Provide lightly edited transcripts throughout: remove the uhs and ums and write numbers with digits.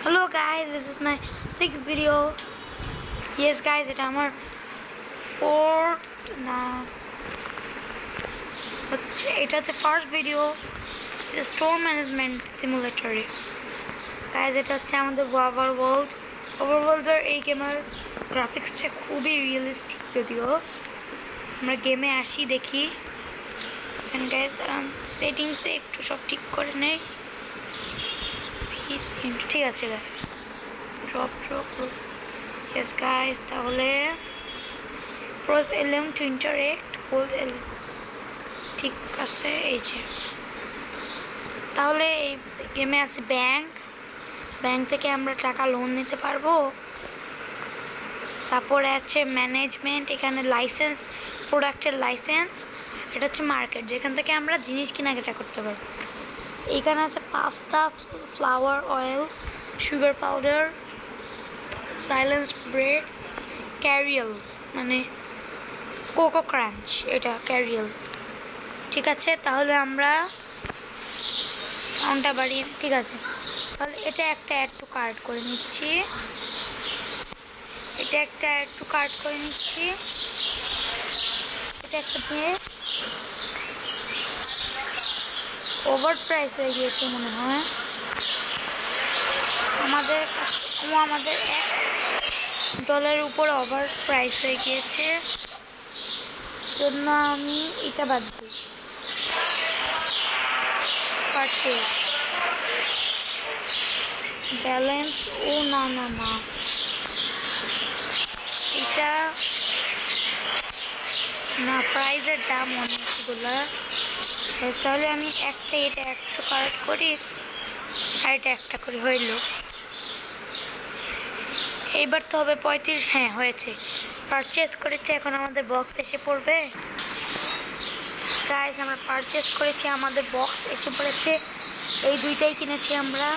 Hello guys, this is my sixth video. Yes guys, এটা আমার fourth না হচ্ছে এটা হচ্ছে ফার্স্ট ভিডিও স্টোর ম্যানেজমেন্ট সিমুলেটরে। গাইজ এটা হচ্ছে আমাদের ওভারওয়ার্ল্ডের এই গেমের গ্রাফিক্সটা খুবই রিয়েলিস্টিক, যদিও আমরা গেমে আসি দেখি। গাইজ তারা সেটিংসে একটু সব ঠিক করে নেই, ঠিক আছে গাইজ। ড্রপ ইয়েস গাইজ, তাহলে প্রস এলএম টু ইন্টারেক্ট হোল্ড এলএম, ঠিক আছে। এই যে তাহলে এই গেমে আছে ব্যাংক থেকে আমরা টাকা লোন নিতে পারবো। তারপরে আছে ম্যানেজমেন্ট, এখানে লাইসেন্স, প্রোডাক্টের লাইসেন্স। এটা হচ্ছে মার্কেট, যেখান থেকে আমরা জিনিস কেনাকাটা করতে পারবো। এখানে আছে pasta, flour oil, sugar powder, sliced bread, cereal মানে কোকো ক্রাঞ্চ, এটা ক্যারিয়াল, ঠিক আছে। তাহলে আমরা সাউন্ডটা বাড়িয়ে, ঠিক আছে। তাহলে এটা একটা অ্যাড টু কার্ট করে নিচ্ছি, এটা একটা অ্যাড টু কার্ট করে নিচ্ছি, এটা একটা দিয়ে ওভার প্রাইস হয়ে গিয়েছে মনে হয় আমাদের কাছে, আমাদের $1 উপর ওভার প্রাইস হয়ে গিয়েছে, জন্য আমি এটা বাদ দিই। পারচেজ ব্যালেন্স, ও না এটা না, প্রাইজের দাম অনেকগুলো। তাহলে আমি এটা একটা কারেক্ট করি, আর এটা একটা করে হইল। এইবার তো হবে 35, হ্যাঁ হয়েছে, পারচেজ করেছে। এখন আমাদের বক্স এসে পড়বে। গাইজ আমরা পারচেজ করেছি, আমাদের বক্স এসে পড়েছে। এই দুইটাই কিনেছি আমরা।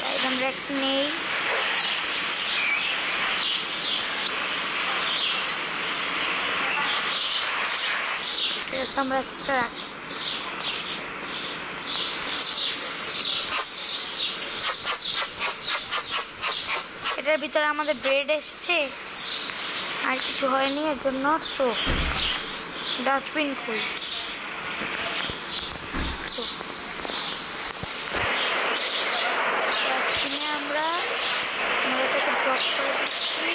গাইজ আমরা একটা নেই, আমরা একটা রাখি। এটার ভিতরে আমাদের ব্রেড এসেছে, আর কিছু হয়নি, এর জন্য চোখ। ডাস্টবিন খুল, ডাস্টবিনে আমরা এটাকে ড্রপ করে দিচ্ছি।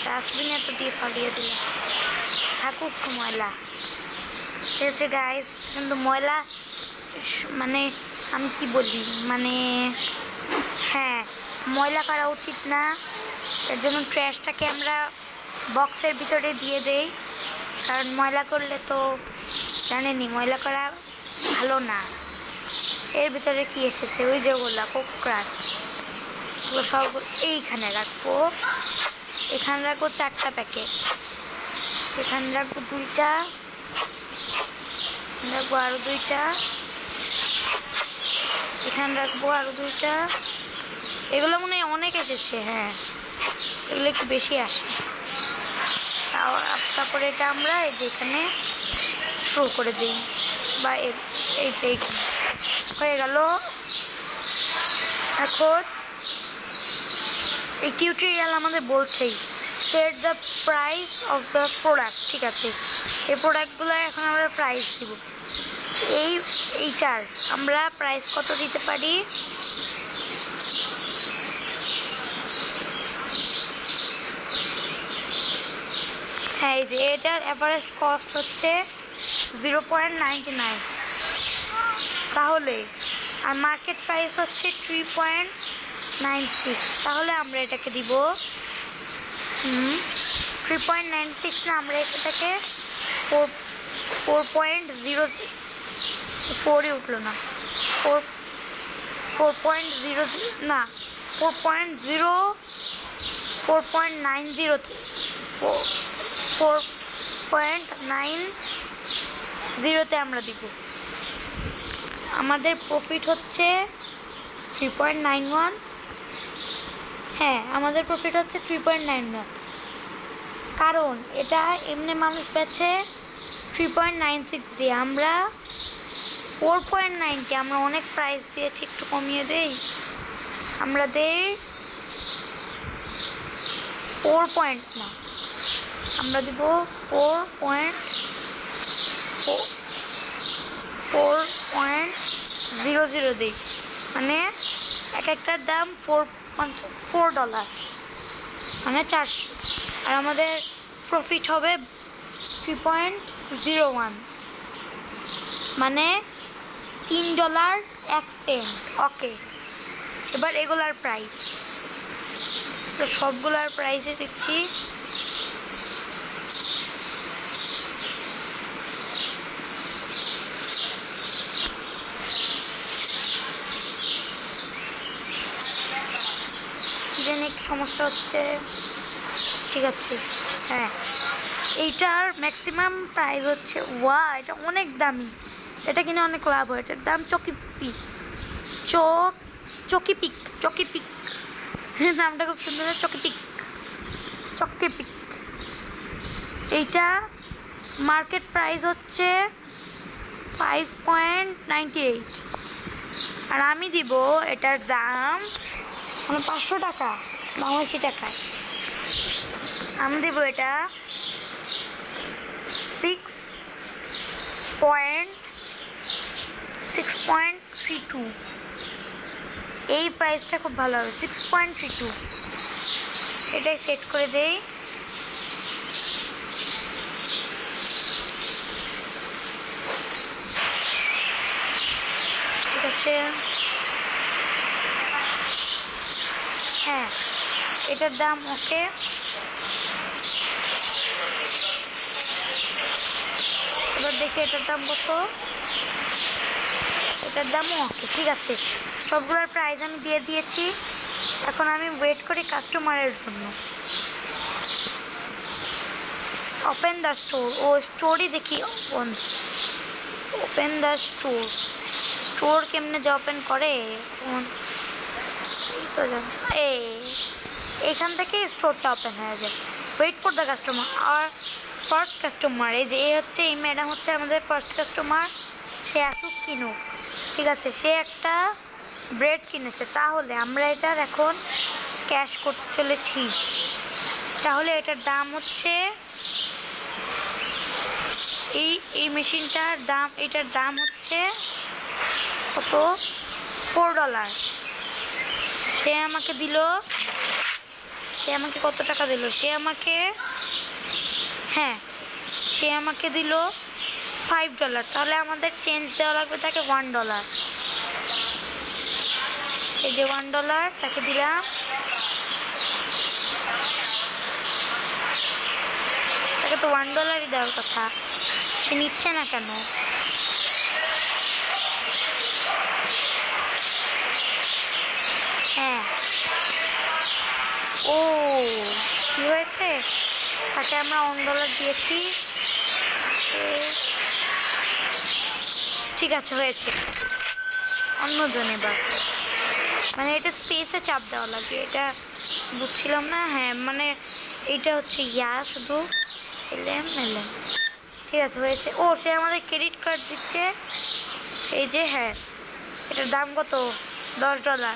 ডাস্টবিনে তো দিয়ে ফালিয়ে দিলাম, থাকুক ময়লা। ঠিক আছে গাইজ, কিন্তু ময়লা মানে আমি কি বলি, মানে হ্যাঁ ময়লা করা উচিত না। এর জন্য ট্র্যাশটাকে আমরা বক্সের ভিতরে দিয়ে দেই, কারণ ময়লা করলে তো জানেনি ময়লা করা ভালো না। এর ভিতরে কি এসেছে, ওই যেগুলো কোকো ক্রাঞ্চ, ওগুলো সব এইখানে রাখবো। এখানে রাখবো 4টা প্যাকেট, এখানে রাখবো 2টা, রাখবো আরো 2টা, এখানে রাখবো আরো 2টা। এগুলো মনে হয় অনেক এসেছে, হ্যাঁ এগুলো একটু বেশি আসে। তারপরে এটা আমরা এই যে এখানে থ্রো করে দিই, বা এই যে হয়ে গেল। এখন এই টিউটোরিয়াল আমাদের বলছেই set the price of the product, ঠিক আছে। এই প্রোডাক্টগুলো এখন আমরা প্রাইস দিব। এইটার আমরা প্রাইস কত দিতে পারি, হ্যাঁ এই যে এটার অ্যাভারেজ কস্ট হচ্ছে 0.99, তাহলে আর মার্কেট প্রাইস হচ্ছে 3.96, তাহলে আমরা এটাকে দিব 3.96 না, আমরা এটাকে 4.04 উঠলো না, 4.0 না 4.90তে আমরা দিব। আমাদের প্রফিট হচ্ছে 3.91, হ্যাঁ, আমাদের প্রফিট হচ্ছে 3.91, কারণ এটা এমনি মানুষ বেচে 3.96 দিয়ে, আমরা 4.90, আমরা অনেক প্রাইস দিয়েছি, একটু কমিয়ে দেই, আমরা দেই 4 পয়েন্ট না, আমরা দিব 4.00 দিই, মানে এক একটার দাম $4, মানে 400, আর আমাদের প্রফিট হবে 3.01, মানে $3.01। ওকে, এবার এগুলার প্রাইস, সবগুলার প্রাইসে দেখছি। ইদানিং একটু সমস্যা হচ্ছে, ঠিক আছে। হ্যাঁ, এইটার ম্যাক্সিমাম প্রাইস হচ্ছে, এটা অনেক দামি, এটা কিনে অনেক লাভ হয়। এটার দাম চকিপিক নামটা খুব সুন্দর, চকিপিক। এইটা মার্কেট প্রাইস হচ্ছে 5.98, আর আমি দিব এটার দাম মানে 500 টাকা বাংলাদেশি টাকায়, আমি দিব এটা 6.32। এই প্রাইসটা খুব ভালো হবে, 6.32, এটাই সেট করে দেই। ঠিক আছে, হ্যাঁ, এটার দাম ওকে। এবার দেখি এটার দাম কত, এটার দামও ওকে। ঠিক আছে, সবগুলোর প্রাইস আমি দিয়ে দিয়েছি, এখন আমি ওয়েট করি কাস্টমারের জন্য। ওপেন দ্য স্টোর, ও স্টোরই দেখি বন্ধ। ওপেন দ্য স্টোর কেমনে যে ওপেন করে, তো এইখান থেকে স্টোরটা ওপেন হয়ে যায়। ওয়েট ফর দ্য কাস্টমার, আর ফার্স্ট কাস্টমার, এই যে এই ম্যাডাম হচ্ছে আমাদের ফার্স্ট কাস্টমার, সে আসুক কিনুক। ঠিক আছে, সে একটা ব্রেড কিনেছে, তাহলে আমরা এটার এখন ক্যাশ করতে চলেছি। তাহলে এটার দাম হচ্ছে, এই মেশিনটার দাম, এটার দাম হচ্ছে কত, $4। সে আমাকে কত টাকা দিল, সে আমাকে দিল $5, তাহলে আমাদের চেঞ্জ দেওয়া লাগবে তাকে $1। এই যে $1 তাকে দিলাম, তাকে তো $1 দেওয়ার কথা, সে নিচ্ছে না কেন? হ্যাঁ, ও কি হয়েছে, তাকে আমরা $1 দিয়েছি। ঠিক আছে, হয়েছে। অন্যজন এবার, মানে এটা স্পেসে চাপ দেওয়া লাগে, এটা বুঝছিলাম না। হ্যাঁ, মানে এইটা হচ্ছে শুধু এলএম। ঠিক আছে, হয়েছে। ও, সে আমাদের ক্রেডিট কার্ড দিচ্ছে, এই যে। হ্যাঁ, এটার দাম কত, $10।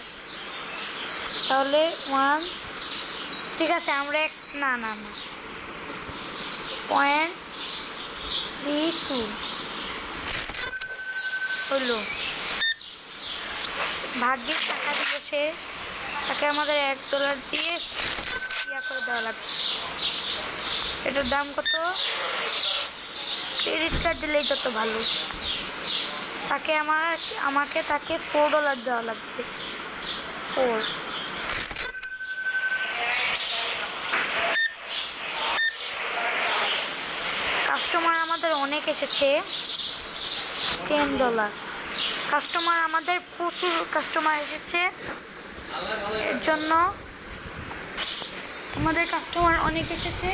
তাহলে 1, ঠিক আছে, আমরা না 0.32 হলো। ভাগ্যের টাকা দিল সে, তাকে আমাদের $1 দিয়ে করে দেওয়া লাগবে। এটার দাম কত, ক্রেডিট কার্ড দিলেই যত ভালো। তাকে তাকে $4 দেওয়া লাগবে, 4। কাস্টমার আমাদের অনেক এসেছে, $10। কাস্টমার আমাদের প্রচুর কাস্টমার এসেছে, এর জন্য আমাদের কাস্টমার অনেক এসেছে,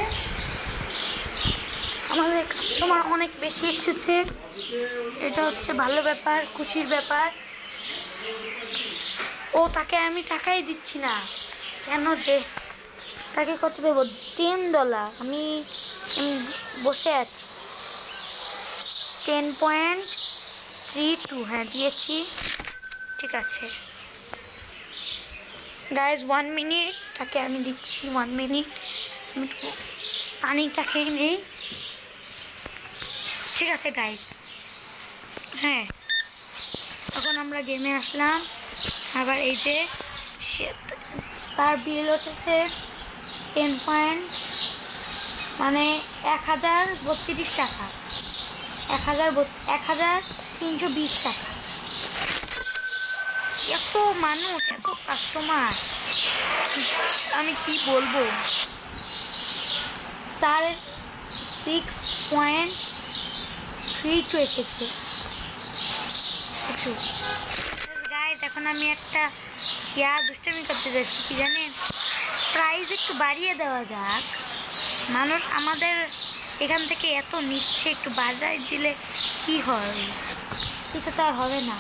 আমাদের কাস্টমার অনেক বেশি এসেছে। এটা হচ্ছে ভালো ব্যাপার, খুশির ব্যাপার। ও, তাকে আমি টাকাই দিচ্ছি না, কেন যে তাকে কত দেবো? $10। আমি বসে আছি। 10.32, হ্যাঁ দিয়েছি, ঠিক আছে। গাইজ 1 মিনিট, তাকে আমি দিচ্ছি 1 মিনিট। আমি পানিটা খেয়ে নিই, ঠিক আছে গাইজ। হ্যাঁ, তখন আমরা গেমে আসলাম। আবার এই যে তার বিল এসেছে 1032 টাকা, 1320 টাকা। এত মানুষ, এত কাস্টমার, আমি কি বলবো। তার 6.32 এসেছে। একটু গাইস, এখন আমি একটা দুষ্টামি করতে যাচ্ছি, কি জানেন, প্রাইস একটু বাড়িয়ে দেওয়া যাক। মানুষ আমাদের এখান থেকে এত নিচ্ছে, একটু বাড়াই দিলে কি হয়? কিছু তো আর হবে না।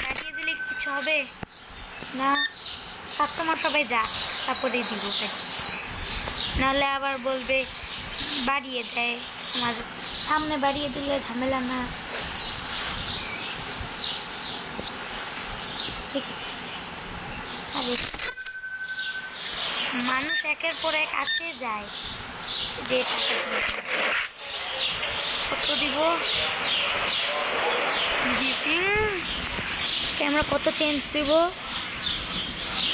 বাড়িয়ে দিলে কিছু হবে না, কাস্টমার সবাই যাক, তারপরেই দিব। নাহলে আবার বলবে বাড়িয়ে দেয়, আমার সামনে বাড়িয়ে দিলে ঝামেলা না। ঠিক আছে, আরে মানুষ একের পর এক আসে যায়, যে কত দিব, ক্যামেরা কত চেঞ্জ দিব।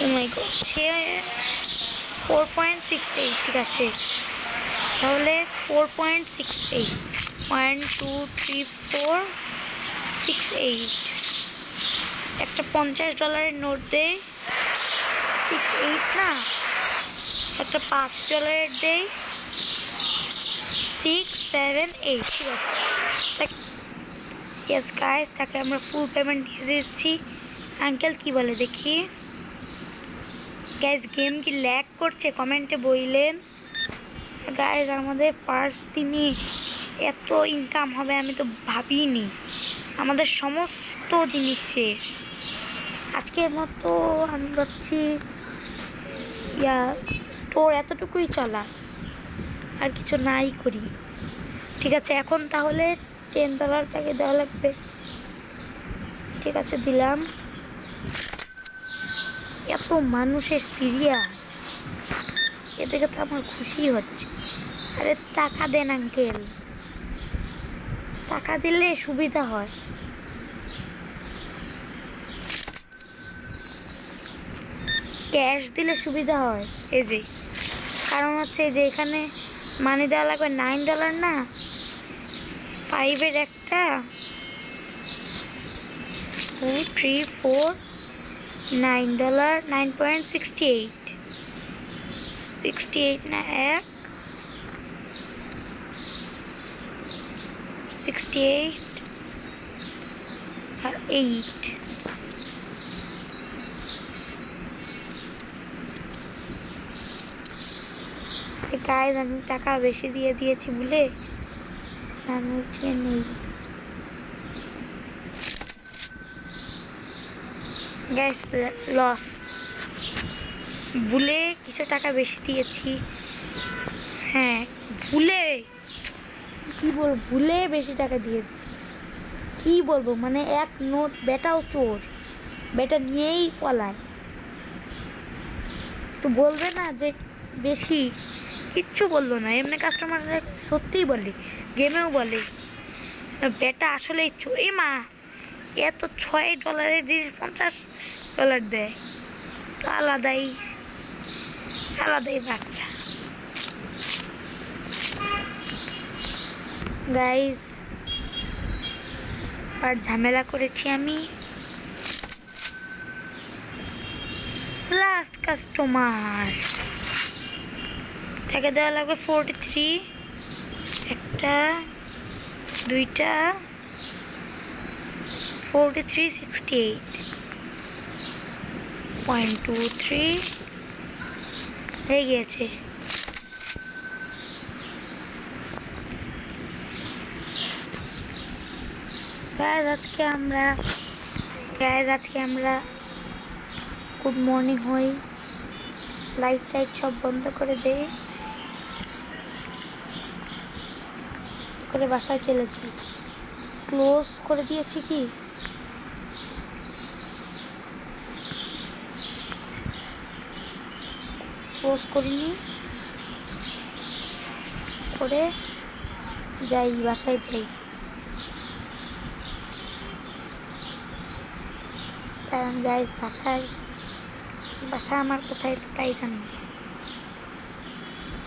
ও মাই গড, সে 4.68, ঠিক আছে, তাহলে 4.68, 1 2 3 4 6 8, একটা $50 নোট দেয়, 6 8 না, একটা $5 দেয়, 6 7 8, ঠিক আছে। ইয়েস গাইস, তাকে আমরা ফুল পেমেন্ট দিয়ে দিচ্ছি। আঙ্কেল কি বলে দেখি। গাইস, গেম কি ল্যাগ করছে? কমেন্টে বললেন। গাইস, আমাদের ফার্স্ট দিনই এত ইনকাম হবে আমি তো ভাবিনি। আমাদের সমস্ত জিনিস শেষ আজকের মতো। আমি ভাবছি স্টোর এতটুকুই চলা, আর কিছু নাই করি। ঠিক আছে, এখন তাহলে $10 তাকে দেওয়া লাগবে। ঠিক আছে, দিলাম। এত মানুষের সিরিয়াল, এ দেখে তো আমার খুশি হচ্ছে। আরে টাকা দেন আঙ্কেল, টাকা দিলে সুবিধা হয়। ক্যাশ দিলে সুবিধা হয়, এই যে কারণ হচ্ছে যে এখানে মানি দেওয়া লাগবে $9 না, 5-এর একটা 2 3 4 $9, 9.68, 68 না 1 68 আর 8। গাইস, আমি টাকা বেশি দিয়ে দিয়েছি বলে আমি উঠিয়ে নেই। গাইস, লস, ভুলে কিছু টাকা বেশি দিয়েছি। হ্যাঁ, ভুলে, কি বলবো, ভুলে বেশি টাকা দিয়ে দিয়েছি। কি বলবো, মানে এক নোট, বেটাও চোর, বেটা নিয়েই পলায়। তো বলবে না যে বেশি, কিচ্ছু বললো না। এমনি কাস্টমাররা সত্যিই বলে, গেমেও বলে বেটা আসলেই চোর। এ মা, এত $6 জিনিস $50 দেয়, তো আলাদাই বাচ্চা। গাইস, আর ঝামেলা করেছি আমি। লাস্ট কাস্টমার, তাকে দেওয়া লাগবে 43, একটা দুইটা 43 68.23 হয়ে গিয়েছে। গাইস, আজকে আমরা গুড মর্নিং হই, লাইট টাইট সব বন্ধ করে দে, করে বাসায় চলেছি। ক্লোজ করে দিয়েছি কি? ক্লোজ করিনি, করে যাই, বাসায় যাই। কারণ গাইজ বাসা আমার কোথায় তো তাই জানি।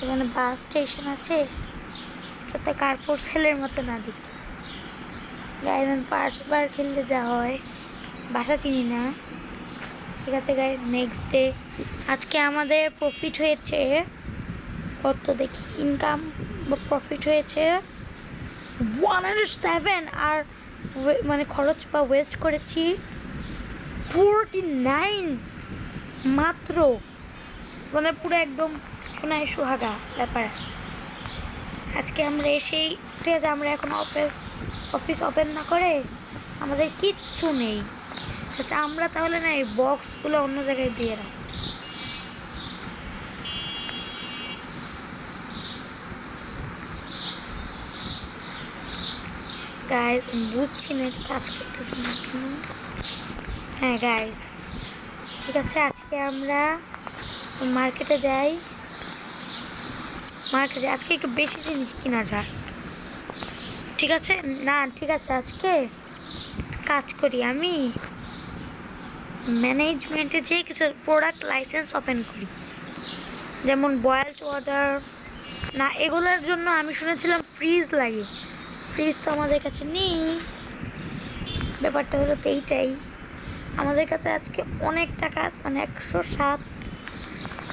এখানে বাস স্টেশন আছে, তাতে কার্পোর সেলের মতো না দিই। গাইজ আমি বার খেলতে যা হয়, বাসা চিনি না। ঠিক আছে গাইজ, নেক্সট ডে। আজকে আমাদের প্রফিট হয়েছে কত দেখি, ইনকাম বা প্রফিট হয়েছে 107, আর মানে খরচ বা ওয়েস্ট করেছি 49 মাত্র। মানে পুরো একদম সোনায় সুহাগা ব্যাপার। আজকে আমরা এসেই, ঠিক আছে, আমরা এখন অফিস ওপেন না করে আমাদের কিচ্ছু নেই। আচ্ছা, আমরা তাহলে না এই বক্সগুলো অন্য জায়গায় দিয়ে রাখ। গাইজ বুঝছি না কাজ করতেছি না কেন। হ্যাঁ গাইজ, ঠিক আছে, আজকে আমরা মার্কেটে যাই। মার্কেটে আজকে একটু বেশি জিনিস কিনা যায়, ঠিক আছে? না ঠিক আছে, আজকে কাজ করি, আমি ম্যানেজমেন্টে যে কিছু প্রোডাক্ট লাইসেন্স ওপেন করি, যেমন বয়েলড ওয়াটার না, এগুলোর জন্য আমি শুনেছিলাম ফ্রিজ লাগে। ফ্রিজ তো আমাদের কাছে নেই। ব্যাপারটা হলো তো এইটাই, আমাদের কাছে আজকে অনেক টাকা, মানে 107।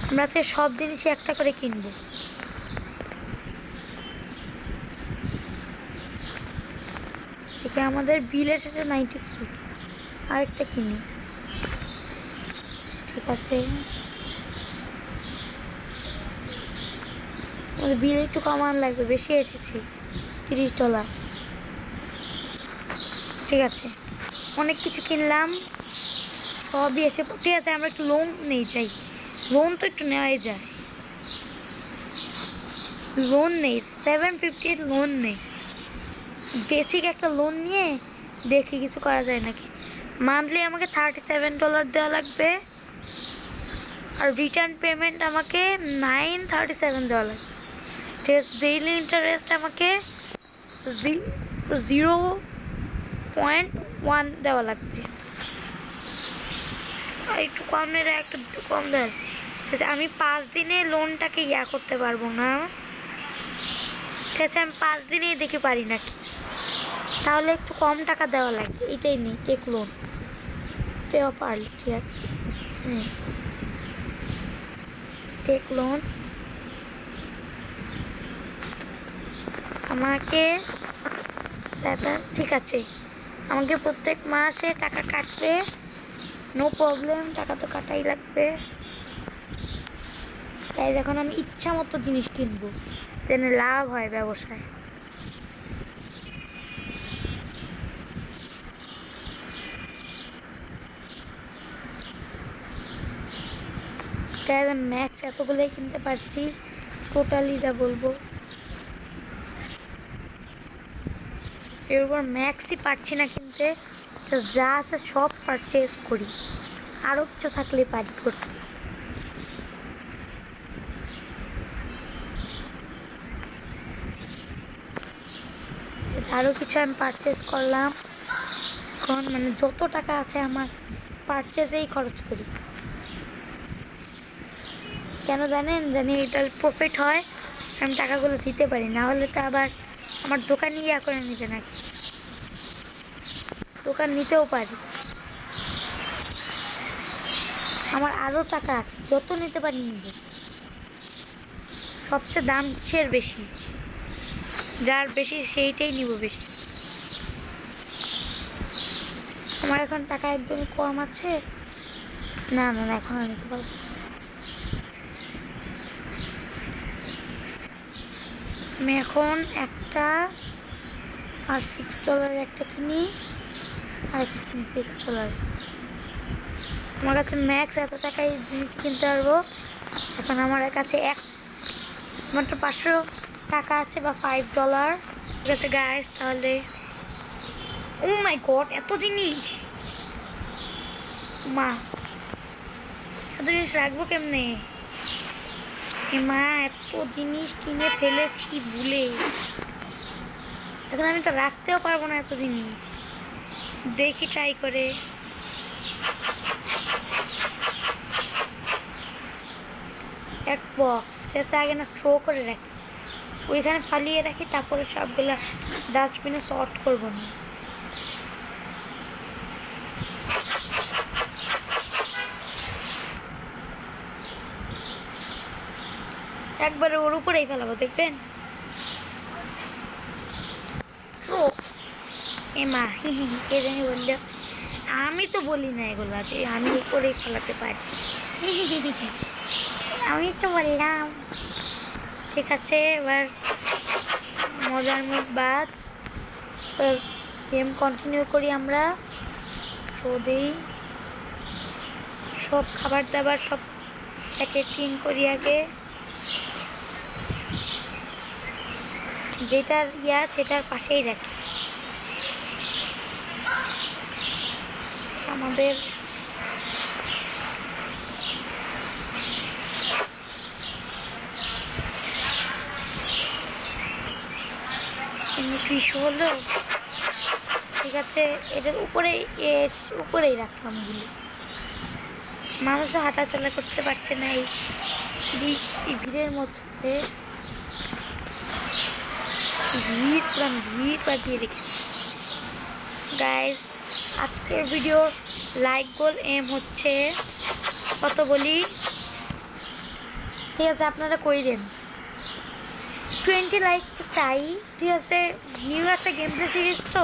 আমরা আজকে সব জিনিসই একটা করে কিনবো। দেখে আমাদের বিল এসেছে 93, আরেকটা কিনি, ঠিক আছে? আমাদের বিল একটু কমান লাগবে, বেশি এসেছে $30। ঠিক আছে, অনেক কিছু কিনলাম, সবই এসে, ঠিক আছে। আমরা একটু লোন নেই যাই, লোন তো একটু নেওয়াই যায়। লোন নেই, 750 লোন নেই, বেসিক একটা লোন নিয়ে দেখি কিছু করা যায় নাকি। মান্থলি আমাকে $37 দেওয়া লাগবে, আর রিটার্ন পেমেন্ট আমাকে $937 দেওয়া লাগবে। ঠিক আছে, ডেইলি ইন্টারেস্ট আমাকে 0.1 দেওয়া লাগবে। আর একটু কম নেই, একটু কম দেয়। ঠিক আছে, আমি 5 দিনে লোনটাকে করতে পারবো না। ঠিক আছে, আমি 5 দিনেই দেখে পারি নাকি, তাহলে একটু কম টাকা দেওয়া লাগে। এটাই নেই, take loan, pay off early. ঠিক আছে, টেক লোন আমাকে 7, ঠিক আছে, আমাকে প্রত্যেক মাসে টাকা কাটবে, নো প্রবলেম, টাকা তো কাটাই লাগবে। তাই এখন আমি ইচ্ছা মতো জিনিস কিনবো, যেন লাভ হয় ব্যবসায়। ম্যাক্স এতগুলোই কিনতে পারছি, টোটালি যা বলবো। এরপর ম্যাক্সই পারছি না কিনতে, যা আছে সব পারচেজ করি, আরও কিছু থাকলে পারি করতে। আরও কিছু আমি পারচেজ করলাম। এখন মানে যত টাকা আছে আমার পারচেজেই খরচ করি। কেন জানেন? জানি এটার প্রফিট হয়, আমি টাকাগুলো দিতে পারি, না হলে তো আবার আমার দোকানে করে নিবে নাকি, দোকান নিতেও পারি। আমার আরও টাকা আছে, যত নিতে পারি নিবে। সবচেয়ে দাম কিসের বেশি? যার বেশি সেইটাই নিব বেশি। আমার এখন টাকা একদমই কম আছে, না না না, এখন আর নিতে পারবো। আমি এখন একটা আর $6 একটা কিনি, আর একটা কিনি $6। আমার কাছে ম্যাক্স এত টাকায় জিনিস কিনতে পারবো। এখন আমার কাছে মাত্র 500 টাকা আছে বা $5। ঠিক আছে গাইস, তাহলে ও মাই গড, এত জিনিস! মা, এত জিনিস রাখবো কেমনে? মা, এত জিনিস কিনে ফেলেছি ভুলে। এখন আমি তো রাখতেও পারবো না এত জিনিস। দেখি ট্রাই করে। এক বক্স আগে না থ্রো করে রাখি, ওইখানে ফালিয়ে রাখি, তারপরে সবগুলা ডাস্টবিনে সর্ট করবো না। একবারে ওর উপরেই ফেলাবো, দেখবেন। মা, কে জানি বললো, আমি তো বলি না এগুলো যে আমি উপরেই ফেলাতে পারি। আমি তো বললাম। ঠিক আছে, এবার মজার মুখ বাদ, গেম কন্টিনিউ করি আমরা। দিই সব খাবার দাবার সব প্যাকেটিং করি আগে। যেটার সেটার পাশেই রাখি। আমাদের টিস্যু হলো। ঠিক আছে, এটার উপরেই রাখলাম গুলি। মানুষও হাঁটাচলা করতে পারছে না এই ভিড়ের মধ্যে। ভিড় বাজিয়ে রেখেছি। গাইস, আজকের ভিডিও লাইক গোল এম হচ্ছে কত বলি? ঠিক আছে, আপনারা কই দেন 20 লাইক তো চাই। ঠিক আছে, নিউ একটা গেম প্লে সিরিজ তো,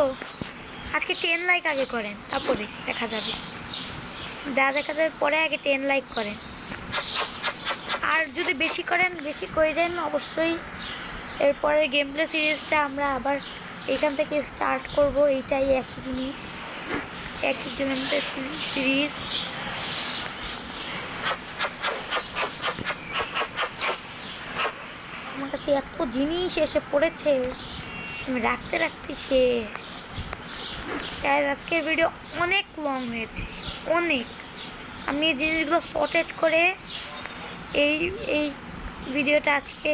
আজকে 10 লাইক আগে করেন, তারপরে দেখা যাবে। দেখা যাবে পরে, আগে 10 লাইক করেন। আর যদি বেশি করেন, বেশি করে দেন অবশ্যই। এরপরে গেম প্লে সিরিজটা আমরা আবার এখান থেকে স্টার্ট করব। এইটাই একই জিনিস, একই গেম প্লে সিরিজ। আমার কাছে এত জিনিস এসে পড়েছে, আমি রাখতে শেষ। আজকের ভিডিও অনেক লং হয়েছে, অনেক। আমি এই জিনিসগুলো সর্টেড করে এই ভিডিওটা আজকে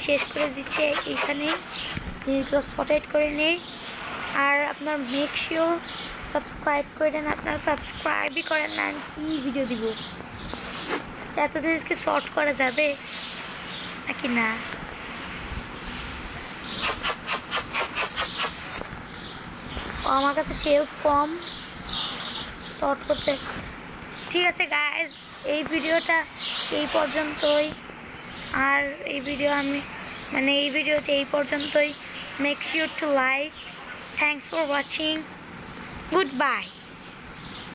শেষ করে দিচ্ছি। এইখানে জিনিসগুলো সর্টেড করে নেই। আর আপনার মেক শিওর সাবস্ক্রাইব করে দেন। আপনারা সাবস্ক্রাইবই করেন না, আমি কী ভিডিও দিব? এত জিনিসকে শর্ট করা যাবে নাকি না? আমার কাছে শেলফ কম শর্ট করতে। ঠিক আছে গাইস, এই ভিডিওটা এই পর্যন্তই। আর এই ভিডিওতে এই পর্যন্তই। Make sure to like. Thanks for watching. Good bye.